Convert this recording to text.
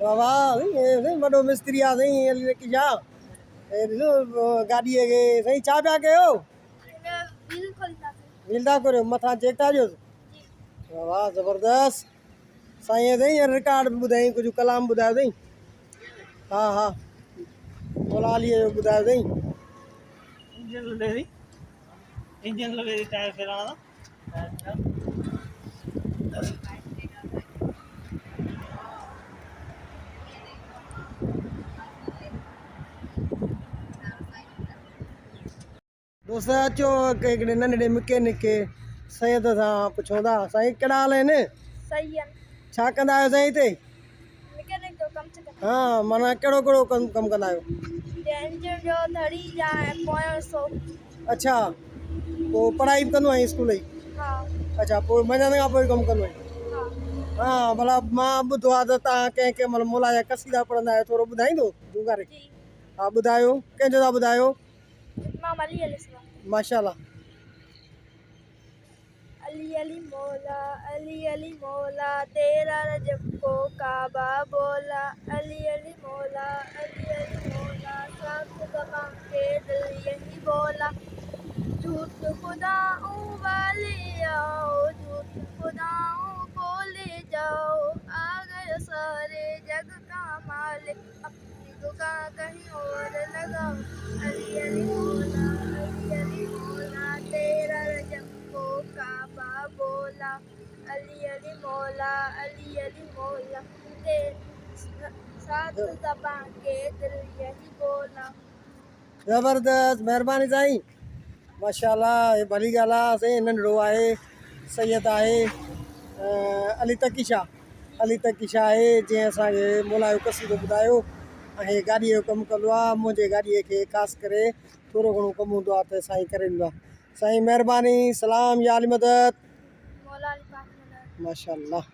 वाह वाह साईं वॾो मिस्त्री आहे साईं अली की छा गाॾीअ खे साईं छा पिया कयो व्हील था करियो मथां चेक था ॾियोसि वाह वाह ज़बरदस्त साईं साईं रिकॉर्ड ॿुधाई कुझु कलाम ॿुधायो साईं हा हा मोलालीअ जो ॿुधायो साईं इंजन लॻे टायर फेराइणा दोस्त अचो हिकिड़े नंढड़े मैकेनिक खे सैयद सां पुछूं था साईं कहिड़ा हाल आहिनि सही है छा कंदा आहियो साईं हिते मैकेनिक जो कम से कम हा माना कहिड़ो कहिड़ो कमु कंदा आहियो इंजन जो धड़ी जा पोयों हिस्सो अच्छा पोइ पढ़ाई बि कंदो आहीं स्कूल जी हा अच्छा पोइ मञण खां पोइ कमु कंदो आहीं हा हा भला मां ॿुधो आहे त तव्हां कंहिं कंहिं महिल मोला जा कसीदा पढ़ंदा आहियो थोरो ॿुधाईंदो जूगारे जी हा ॿुधायो कंहिंजो था ॿुधायो इमाम अली अलैहिस्सलाम माशाल्लाह अली अली मौला तेरा रजब को काबा बोला अली अली मौला साथ ज़बान के दिल यही बोला झूठ खुदाओं वाले आओ झूठ खुदाओं को ले जाओ आ गए सारे जग का मालिक अपनी दुकान कहीं और लगाओ अली अली मौला तेरा रजब को काबा बोला अली अली मौला ते साथ ज़बान के दिल यही बोला ज़बरदस्त महिरबानी साईं माशाल्लाह हे भली ॻाल्हि आहे साईं नंढड़ो आहे सैयद आहे अली तकीशा आहे जंहिं असांखे मोला जो कसीदो ॿुधायो ऐं गाॾीअ जो कमु कंदो आहे मुंहिंजे गाॾीअ खे ख़ासि करे थोरो घणो कमु हूंदो आहे त साईं करे ॾींदो आहे साईं महिरबानी सलाम या अली मदद मौला अली पाक मदद माशाल्लाह